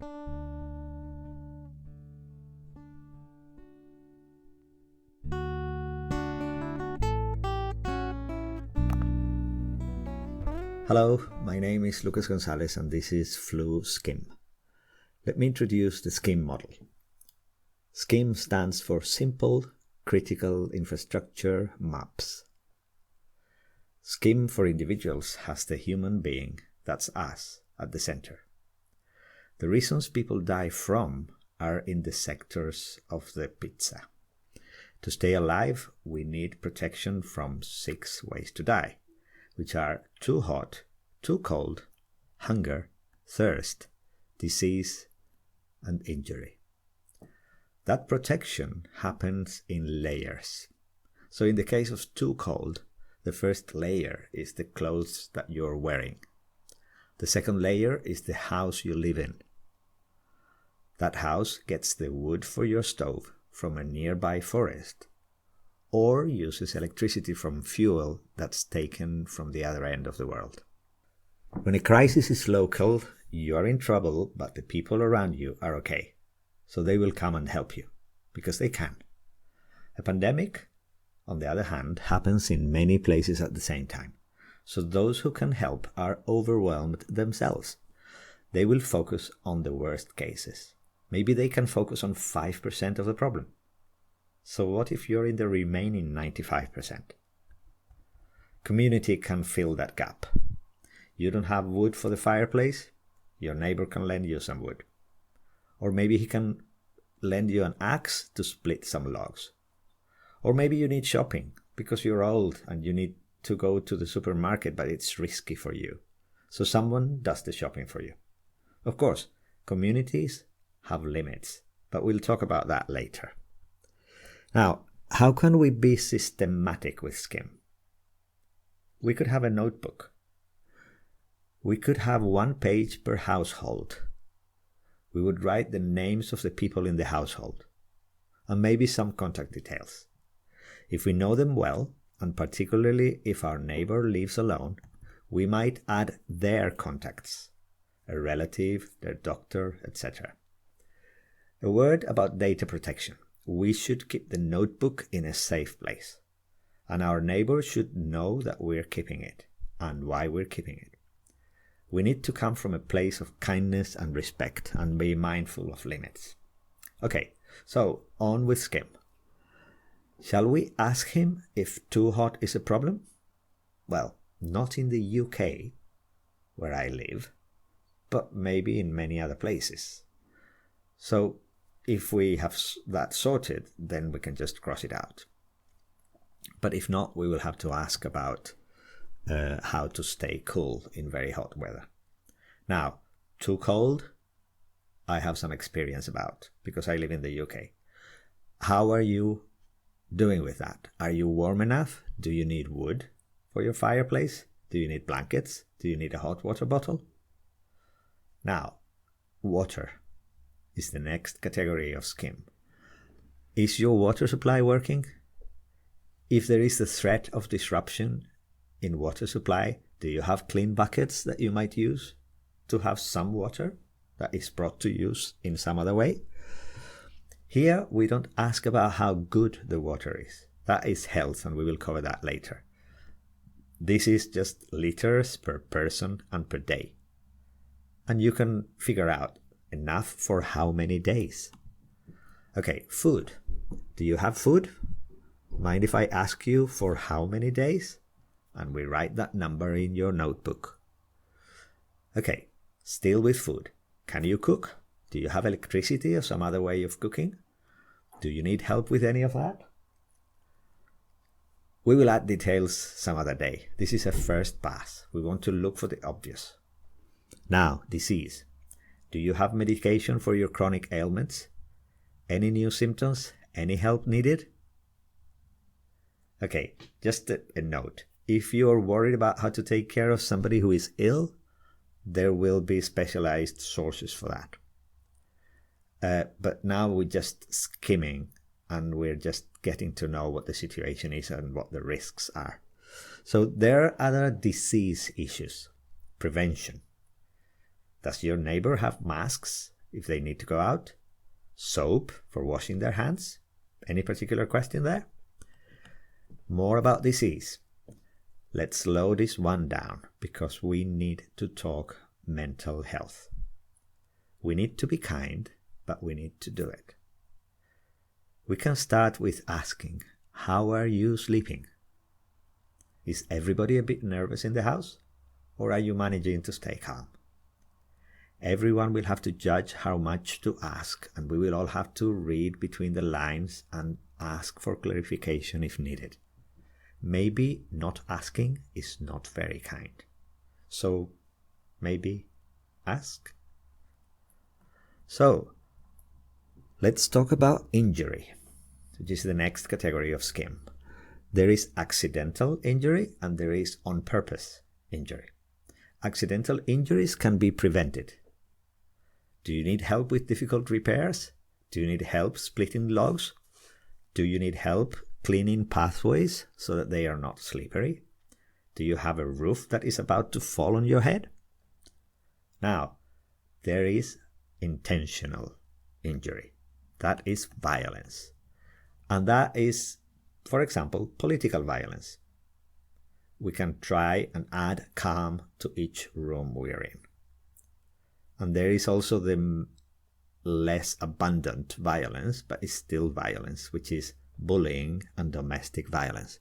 Hello, my name is Lucas Gonzalez and this is Flu SCIM. Let me introduce the SCIM model. SCIM stands for Simple Critical Infrastructure Maps. SCIM for individuals has the human being, that's us, at the center. The reasons people die from are in the sectors of the pizza. To stay alive, we need protection from 6 ways to die, which are too hot, too cold, hunger, thirst, disease, and injury. That protection happens in layers. So in the case of too cold, the first layer is the clothes that you're wearing. The second layer is the house you live in. That house gets the wood for your stove from a nearby forest, or uses electricity from fuel that's taken from the other end of the world. When a crisis is local, you are in trouble, but the people around you are okay. So they will come and help you, because they can. A pandemic, on the other hand, happens in many places at the same time. So those who can help are overwhelmed themselves. They will focus on the worst cases. Maybe they can focus on 5% of the problem. So what if you're in the remaining 95%? Community can fill that gap. You don't have wood for the fireplace? Your neighbor can lend you some wood. Or maybe he can lend you an axe to split some logs. Or maybe you need shopping because you're old and you need to go to the supermarket, but it's risky for you. So someone does the shopping for you. Of course, communities have limits, but we'll talk about that later. Now, how can we be systematic with SCIM? We could have a notebook. We could have 1 page per household. We would write the names of the people in the household, and maybe some contact details. If we know them well, and particularly if our neighbor lives alone, we might add their contacts, a relative, their doctor, etc. A word about data protection. We should keep the notebook in a safe place, and our neighbor should know that we're keeping it and why we're keeping it. We need to come from a place of kindness and respect and be mindful of limits. Okay, so on with SCIM. Shall we ask him if too hot is a problem? Well, not in the UK, where I live, but maybe in many other places. So if we have that sorted, then we can just cross it out. But if not, we will have to ask about how to stay cool in very hot weather. Now, too cold, I have some experience about because I live in the UK. How are you doing with that? Are you warm enough? Do you need wood for your fireplace? Do you need blankets? Do you need a hot water bottle? Now, water is the next category of SCIM. Is your water supply working? If there is the threat of disruption in water supply, do you have clean buckets that you might use to have some water that is brought to use in some other way? Here we don't ask about how good the water is. That is health, and we will cover that later. This is just liters per person and per day. And you can figure out enough for how many days. Okay, food. Do you have food? Mind if I ask you for how many days? And we write that number in your notebook. Okay, still with food. Can you cook? Do you have electricity or some other way of cooking? Do you need help with any of that? We will add details some other day. This is a first pass. We want to look for the obvious. Now, disease. Do you have medication for your chronic ailments? Any new symptoms? Any help needed? Okay, just a note. If you are worried about how to take care of somebody who is ill, there will be specialized sources for that. But now we're just skimming and we're just getting to know what the situation is and what the risks are. So there are other disease issues. Prevention. Does your neighbor have masks if they need to go out, soap for washing their hands. Any particular question there? More about disease. Let's slow this one down because we need to talk mental health. We need to be kind, but we need to do it. We can start with asking, how are you sleeping? Is everybody a bit nervous in the house? Or are you managing to stay calm? Everyone will have to judge how much to ask, and we will all have to read between the lines and ask for clarification if needed. Maybe not asking is not very kind. So maybe ask. So let's talk about injury, which is the next category of SCIM. There is accidental injury and there is on purpose injury. Accidental injuries can be prevented. Do you need help with difficult repairs? Do you need help splitting logs? Do you need help cleaning pathways so that they are not slippery? Do you have a roof that is about to fall on your head? Now, there is intentional injury. That is violence. And that is, for example, political violence. We can try and add calm to each room we're in. And there is also the less abundant violence, but it's still violence, which is bullying and domestic violence.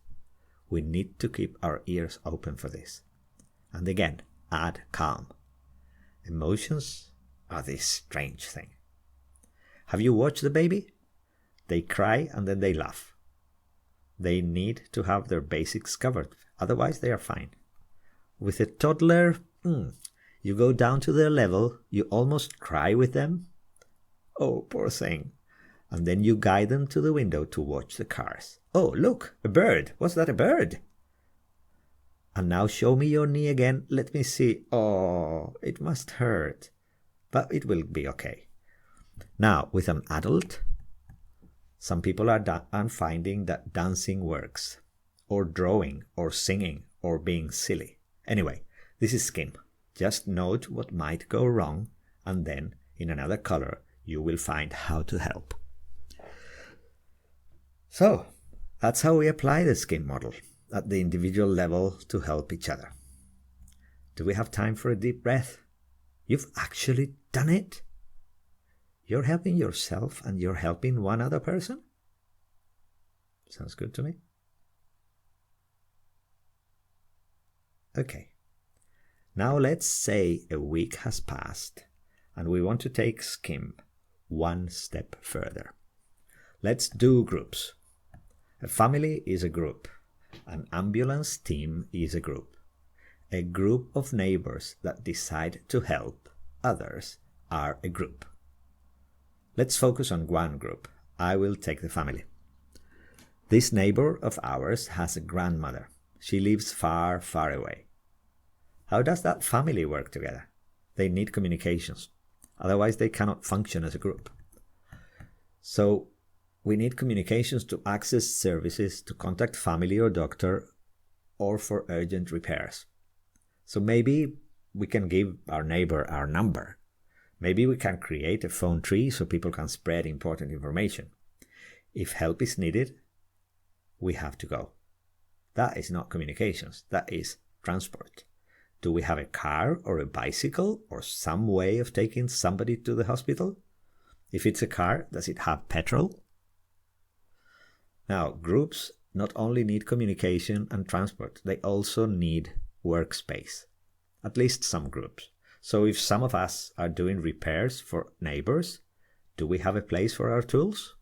We need to keep our ears open for this. And again, add calm. Emotions are this strange thing. Have you watched the baby? They cry and then they laugh. They need to have their basics covered, otherwise they are fine. With a toddler, you go down to their level, you almost cry with them. Oh, poor thing. And then you guide them to the window to watch the cars. Oh, look, a bird. Was that a bird? And now show me your knee again. Let me see. Oh, it must hurt. But it will be okay. Now, with an adult, some people are finding that dancing works, or drawing, or singing, or being silly. Anyway, this is SCIM. Just note what might go wrong, and then, in another color, you will find how to help. So, that's how we apply the SCIM model at the individual level to help each other. Do we have time for a deep breath? You've actually done it? You're helping yourself and you're helping one other person? Sounds good to me. Okay. Now let's say a week has passed and we want to take SCIM one step further. Let's do groups. A family is a group. An ambulance team is a group. A group of neighbors that decide to help others are a group. Let's focus on one group. I will take the family. This neighbor of ours has a grandmother. She lives far, far away. How does that family work together? They need communications. Otherwise, they cannot function as a group. So, we need communications to access services, to contact family or doctor, or for urgent repairs. So maybe we can give our neighbor our number. Maybe we can create a phone tree so people can spread important information. If help is needed, we have to go. That is not communications, that is transport. Do we have a car or a bicycle or some way of taking somebody to the hospital? If it's a car, does it have petrol? Now, groups not only need communication and transport, they also need workspace. At least some groups. So if some of us are doing repairs for neighbors, do we have a place for our tools?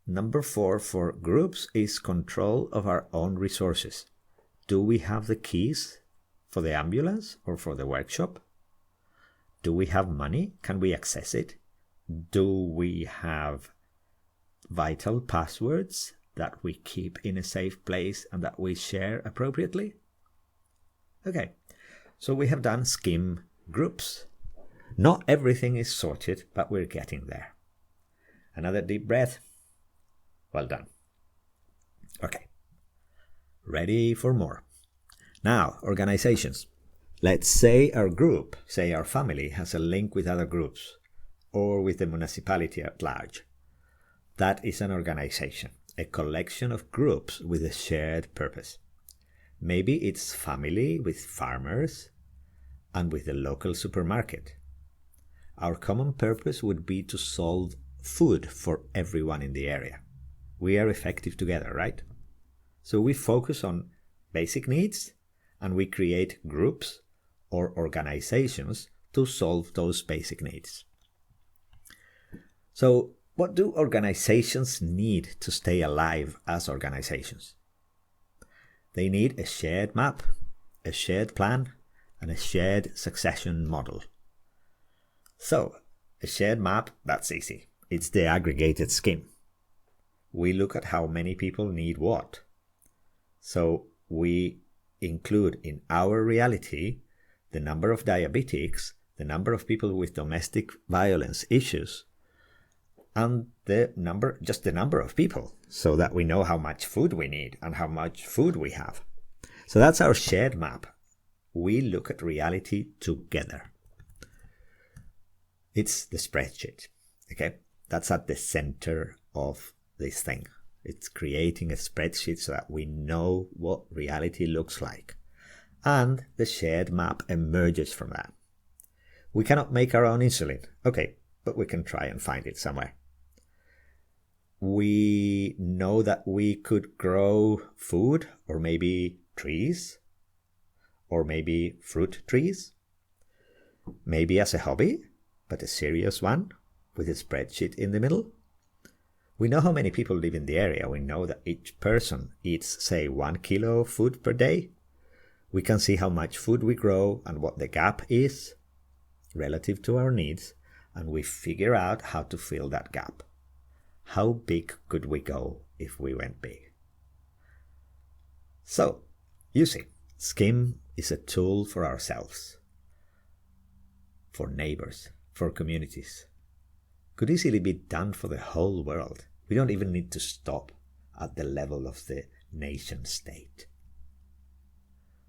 Number 4 for groups is control of our own resources. Do we have the keys for the ambulance or for the workshop? Do we have money? Can we access it? Do we have vital passwords that we keep in a safe place and that we share appropriately? Okay, so we have done SCIM groups. Not everything is sorted, but we're getting there. Another deep breath. Well done. Okay, ready for more. Now, organizations. Let's say our group, say our family, has a link with other groups or with the municipality at large. That is an organization, a collection of groups with a shared purpose. Maybe it's family with farmers and with the local supermarket. Our common purpose would be to solve food for everyone in the area. We are effective together, right? So we focus on basic needs and we create groups or organizations to solve those basic needs. So what do organizations need to stay alive as organizations? They need a shared map, a shared plan, and a shared succession model. So, a shared map, that's easy. It's the aggregated SCIM. We look at how many people need what. So, we include in our reality the number of diabetics, the number of people with domestic violence issues, and just the number of people, so that we know how much food we need and how much food we have. So that's our shared map. We look at reality together. It's the spreadsheet, okay? That's at the center of this thing. It's creating a spreadsheet so that we know what reality looks like. And the shared map emerges from that. We cannot make our own insulin, okay, but we can try and find it somewhere. We know that we could grow food or maybe trees or maybe fruit trees, maybe as a hobby, but a serious one with a spreadsheet in the middle. We know how many people live in the area. We know that each person eats, say, 1 kilo of food per day. We can see how much food we grow and what the gap is relative to our needs, and we figure out how to fill that gap. How big could we go if we went big? So, you see, SCIM is a tool for ourselves, for neighbors, for communities. Could easily be done for the whole world. We don't even need to stop at the level of the nation state.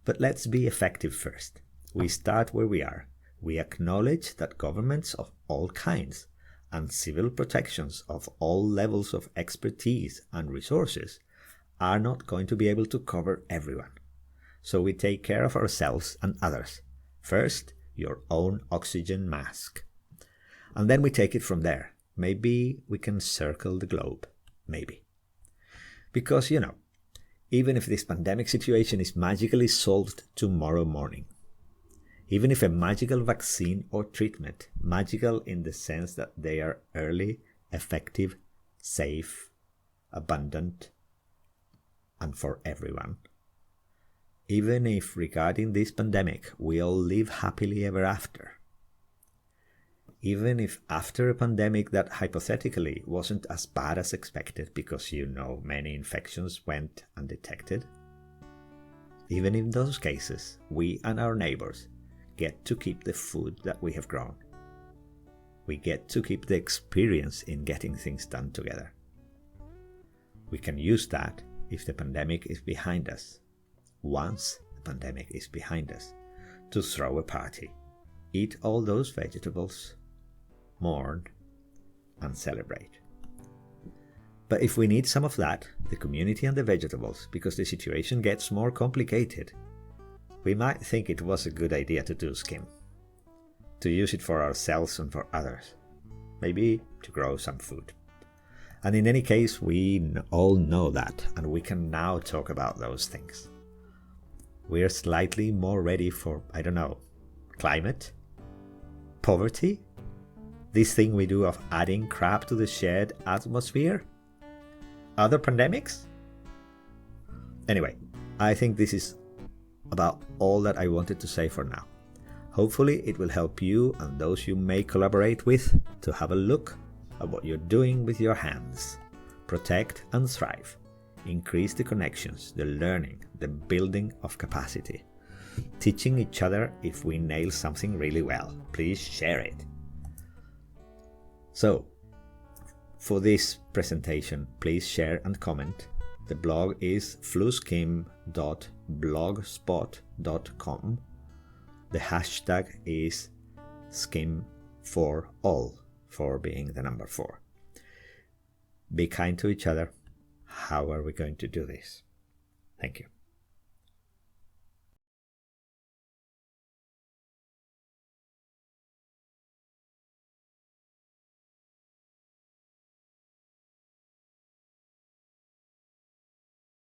But let's be effective first. We start where we are. We acknowledge that governments of all kinds and civil protections of all levels of expertise and resources are not going to be able to cover everyone. So we take care of ourselves and others. First, your own oxygen mask. And then we take it from there. Maybe we can circle the globe. Maybe. Because, even if this pandemic situation is magically solved tomorrow morning, even if a magical vaccine or treatment, magical in the sense that they are early, effective, safe, abundant, and for everyone, even if regarding this pandemic we all live happily ever after, even if after a pandemic that hypothetically wasn't as bad as expected because many infections went undetected, even in those cases we and our neighbors get to keep the food that we have grown. We get to keep the experience in getting things done together. We can use that if the pandemic is behind us, once the pandemic is behind us, to throw a party, eat all those vegetables, mourn, and celebrate. But if we need some of that, the community and the vegetables, because the situation gets more complicated, we might think it was a good idea to do SCIM, to use it for ourselves and for others, maybe to grow some food. And in any case, we all know that, and we can now talk about those things. We're slightly more ready for, climate, poverty, this thing we do of adding crap to the shared atmosphere, other pandemics. Anyway, I think this is about all that I wanted to say for now. Hopefully it will help you and those you may collaborate with to have a look at what you're doing with your hands. Protect and thrive. Increase the connections, the learning, the building of capacity. Teaching each other if we nail something really well. Please share it. So, for this presentation, please share and comment. The blog is fluskim.blogspot.com. The hashtag is SCIM for all, for being the number 4. Be kind to each other. How are we going to do this? Thank you.